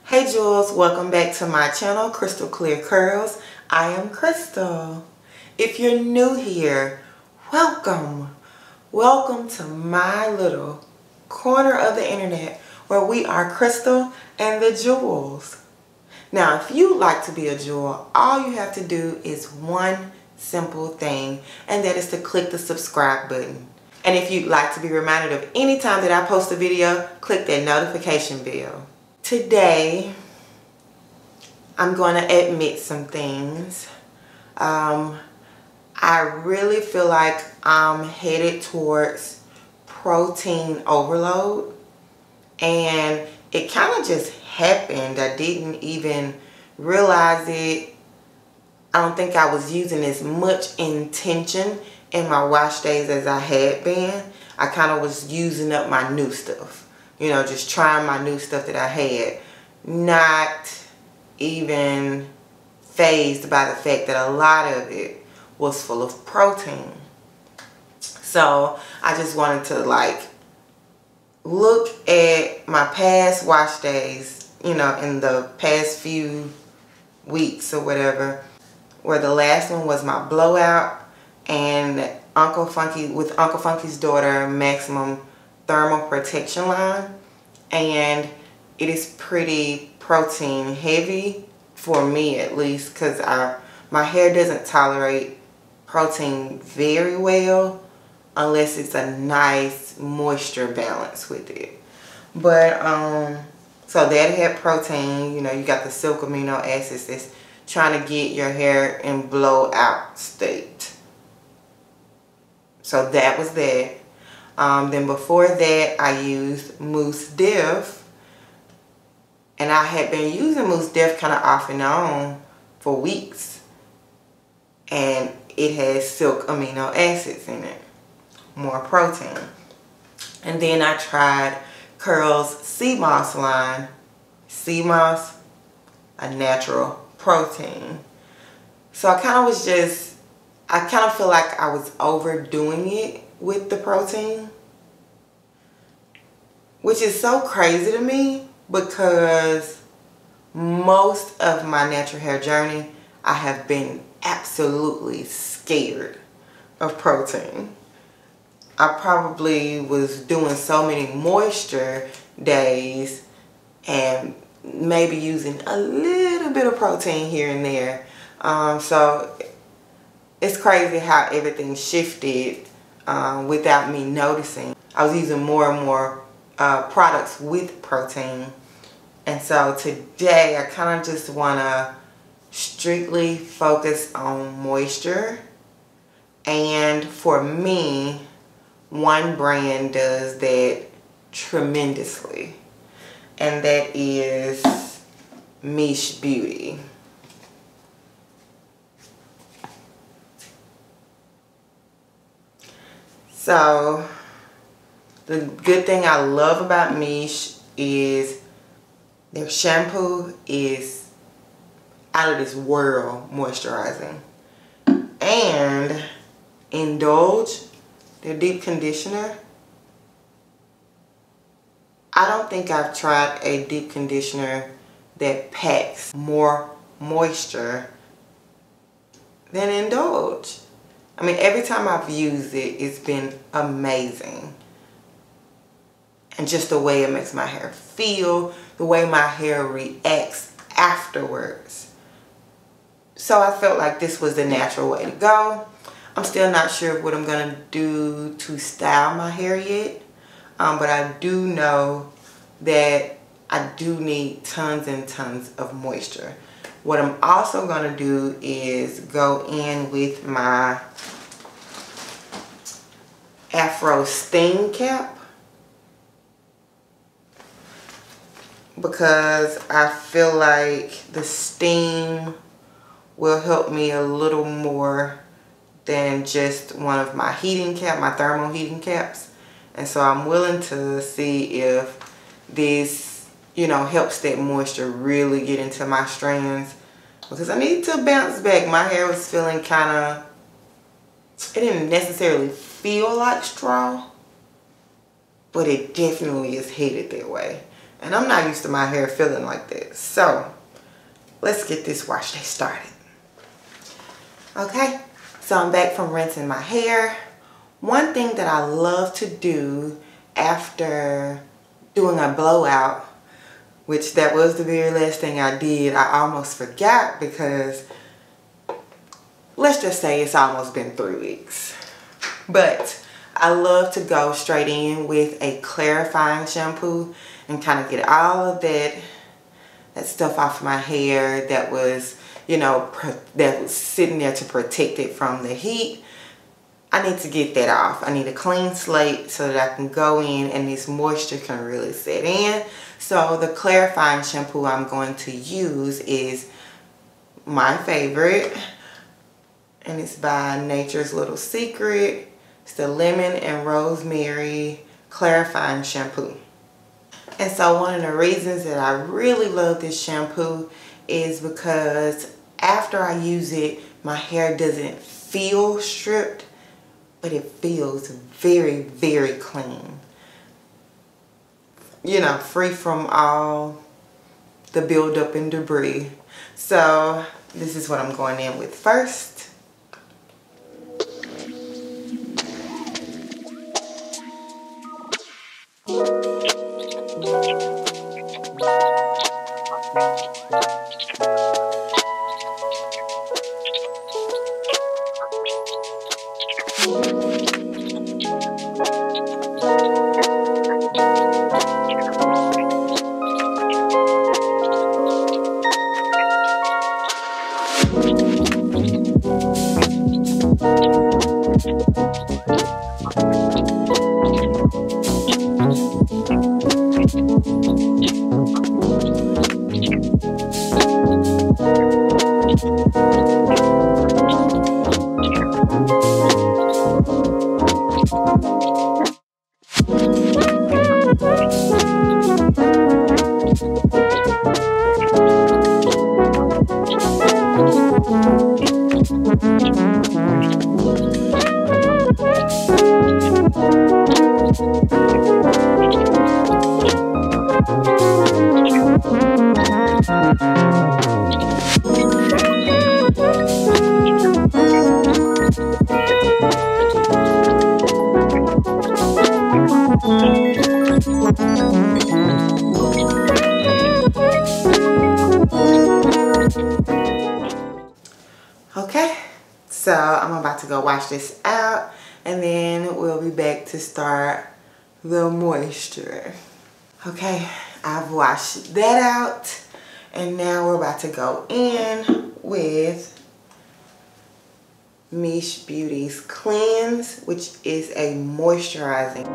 Hey Jewels, welcome back to my channel, Crystal Clear Curls. I am Crystal. If you're new here, welcome. Welcome to my little corner of the internet where we are Crystal and the Jewels. Now, if you'd like to be a jewel, all you have to do is one simple thing, and that is to click the subscribe button. And if you'd like to be reminded of any time that I post a video, click that notification bell. Today, I'm going to admit some things. I really feel like I'm headed towards protein overload, and it kind of just happened. I didn't even realize it. I don't think I was using as much intention in my wash days as I had been. I kind of was using up my new stuff. You know, just trying my new stuff that I had. Not even fazed by the fact that a lot of it was full of protein. So I just wanted to look at my past wash days, you know, in the past few weeks or whatever, where the last one was my blowout and with Uncle Funky's daughter Maximum Thermal Protection line, and it is pretty protein heavy for me, at least, because my hair doesn't tolerate protein very well unless it's a nice moisture balance with it. But so that had protein. You know, you got the silk amino acids that's trying to get your hair in blowout state. So that was that. Then before that, I used Mousse Def, and I had been using Mousse Def kind of off and on for weeks, and it has silk amino acids in it, more protein. And then I tried Curl's Sea Moss line. Sea Moss, a natural protein. So I kind of feel like I was overdoing it with the protein, which is so crazy to me because most of my natural hair journey I have been absolutely scared of protein. I probably was doing so many moisture days and maybe using a little bit of protein here and there. So it's crazy how everything shifted without me noticing. I was using more and more products with protein, and so today I kind of just want to strictly focus on moisture. And for me, one brand does that tremendously, and that is Mish Beauty. So the good thing I love about Mish is their shampoo is out of this world moisturizing. And Indulge, their deep conditioner. I don't think I've tried a deep conditioner that packs more moisture than Indulge. I mean, every time I've used it, it's been amazing. And just the way it makes my hair feel, the way my hair reacts afterwards. So I felt like this was the natural way to go. I'm still not sure what I'm going to do to style my hair yet. But I do know that I do need tons and tons of moisture. What I'm also going to do is go in with my Afro Sting cap, because I feel like the steam will help me a little more than just one of my my thermal heating caps. And so I'm willing to see if this, you know, helps that moisture really get into my strands, because I need to bounce back. My hair was feeling kind of, it didn't necessarily feel like straw, but it definitely is headed that way. And I'm not used to my hair feeling like that. So let's get this wash day started. Okay, so I'm back from rinsing my hair. One thing that I love to do after doing a blowout, which that was the very last thing I did, I almost forgot because let's just say it's almost been 3 weeks. But I love to go straight in with a clarifying shampoo and kind of get all of that stuff off my hair that was, you know, that was sitting there to protect it from the heat. I need to get that off. I need a clean slate so that I can go in and this moisture can really set in. So the clarifying shampoo I'm going to use is my favorite, and it's by Nature's Little Secret. It's the Lemon and Rosemary Clarifying Shampoo. And so one of the reasons that I really love this shampoo is because after I use it, my hair doesn't feel stripped, but it feels very, very clean. You know, free from all the buildup and debris. So this is what I'm going in with first. Okay, so I'm about to go wash this out and then we'll be back to start the moisture. Okay, I've washed that out and now we're about to go in with Mish Beauty's Cleanse, which is a moisturizing.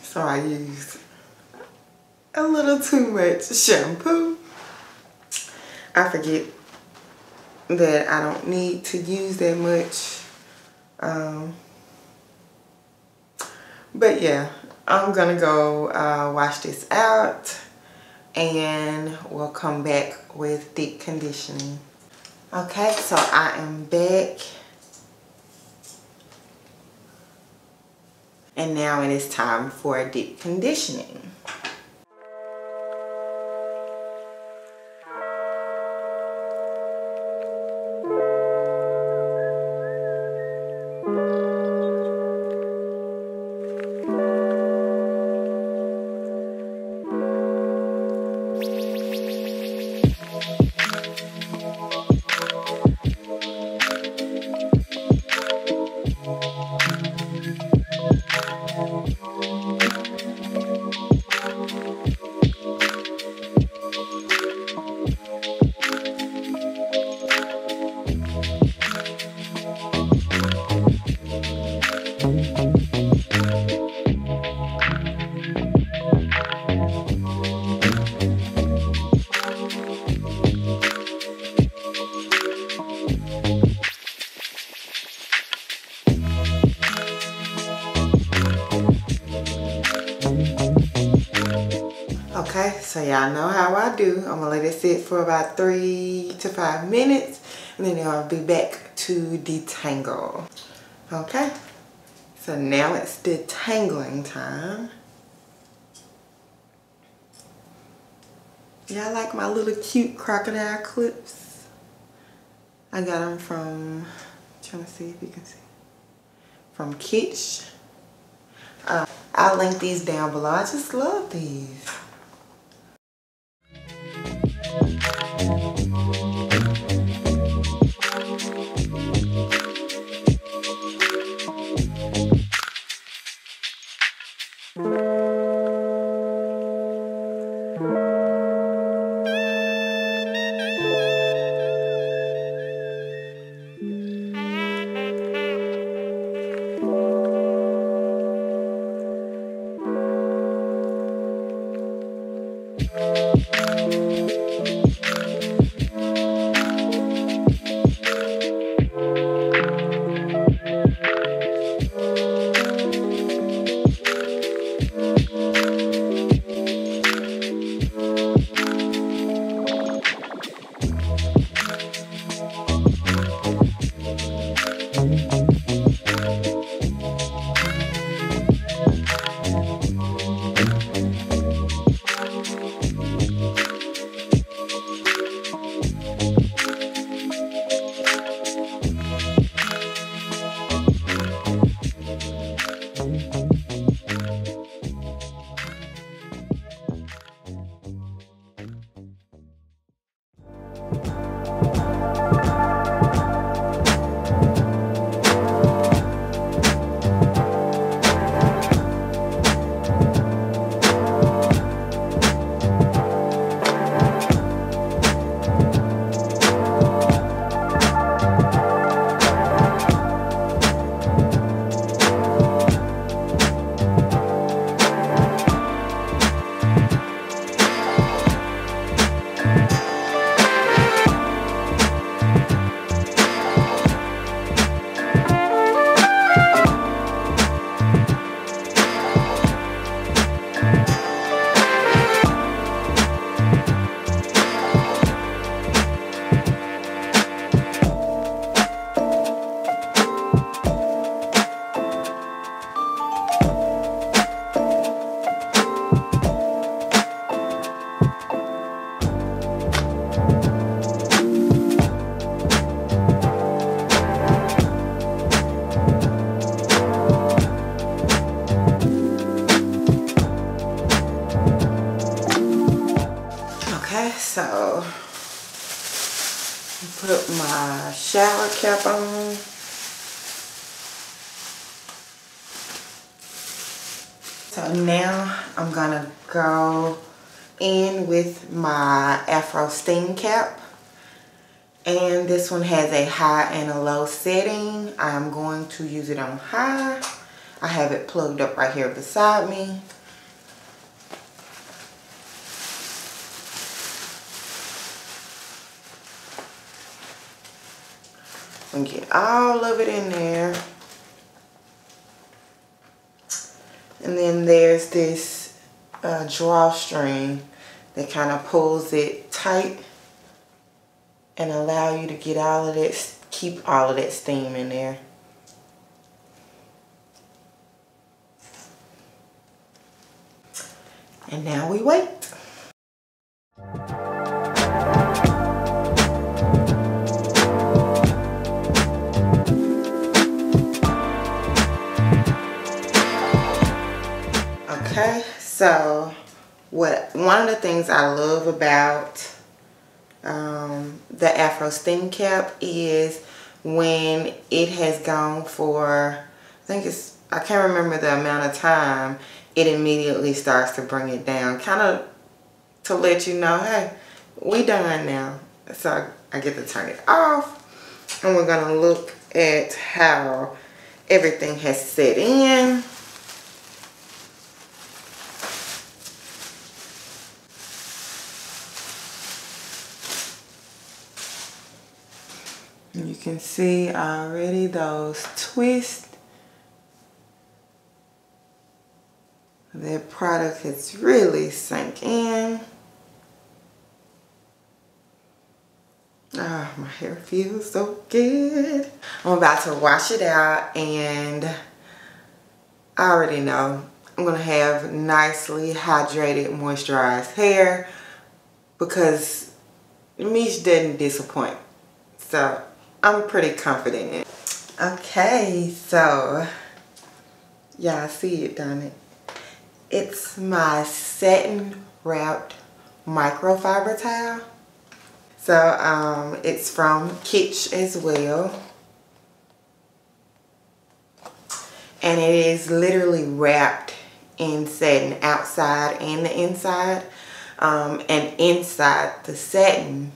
So I used a little too much shampoo. I forget that I don't need to use that much. But yeah, I'm gonna go wash this out and we'll come back with deep conditioning. Okay, so I am back. And now it is time for deep conditioning. Okay, so y'all know how I do. I'm gonna let it sit for about 3 to 5 minutes, and then I'll be back to detangle. Okay, so now it's detangling time. Y'all like my little cute crocodile clips? I got them from, trying to see if you can see, from Kitsch. I'll link these down below. I just love these. So put my shower cap on. So now I'm gonna go in with my Afro steam cap, and this one has a high and a low setting. I'm going to use it on high. I have it plugged up right here beside me. And get all of it in there. And then there's this drawstring that kind of pulls it tight and allow you to get all of that, keep all of that steam in there. And now we wait. Okay, so one of the things I love about the Afro steam cap is when it has gone for, I can't remember the amount of time, it immediately starts to bring it down, kind of to let you know, hey, we done now. So I get to turn it off, and we're gonna look at how everything has set in. You can see already those twists. That product has really sunk in. Oh, my hair feels so good. I'm about to wash it out, and I already know I'm gonna have nicely hydrated, moisturized hair because Mish doesn't disappoint. So I'm pretty confident in it. Okay, so y'all see it, don't it? It's my satin wrapped microfiber towel. So it's from Kitsch as well. And it is literally wrapped in satin outside and the inside. And inside the satin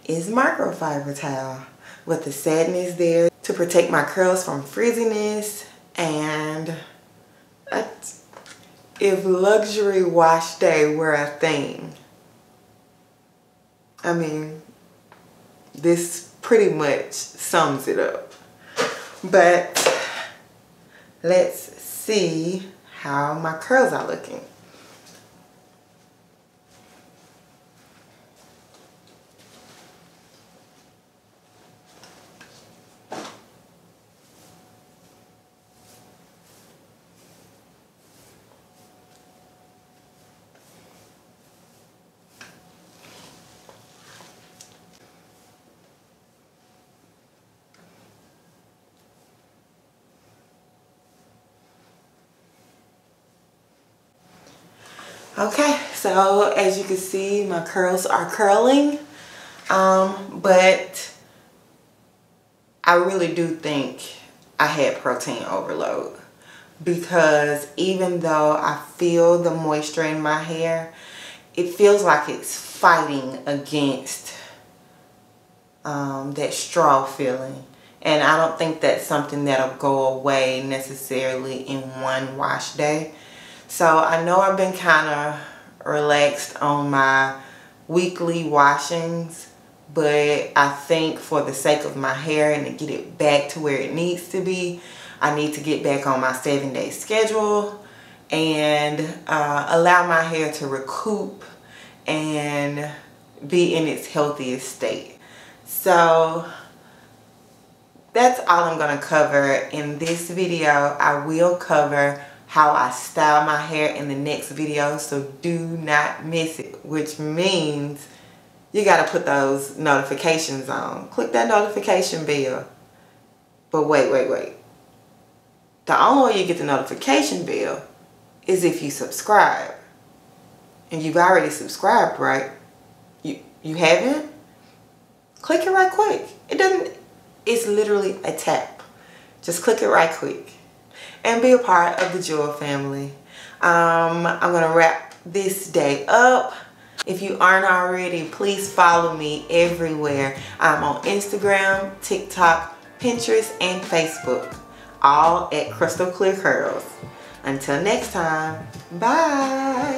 is microfiber towel. But the satin is there to protect my curls from frizziness. And if luxury wash day were a thing, I mean, this pretty much sums it up. But let's see how my curls are looking. Okay, so as you can see, my curls are curling, but I really do think I had protein overload, because even though I feel the moisture in my hair, it feels like it's fighting against that straw feeling. And I don't think that's something that'll go away necessarily in one wash day. So I know I've been kind of relaxed on my weekly washings, but I think for the sake of my hair and to get it back to where it needs to be, I need to get back on my 7-day schedule and allow my hair to recoup and be in its healthiest state. So that's all I'm going to cover in this video. I will cover how I style my hair in the next video, so do not miss it, which means you got to put those notifications on. Click that notification bell. But wait. The only way you get the notification bell is if you subscribe. And you've already subscribed, right? You haven't? Click it right quick. It's literally a tap. Just click it right quick and be a part of the Jewel family. I'm gonna wrap this day up. If you aren't already, please follow me everywhere. I'm on Instagram, TikTok, Pinterest, and Facebook, all at Crystal Clear Curls. Until next time, bye.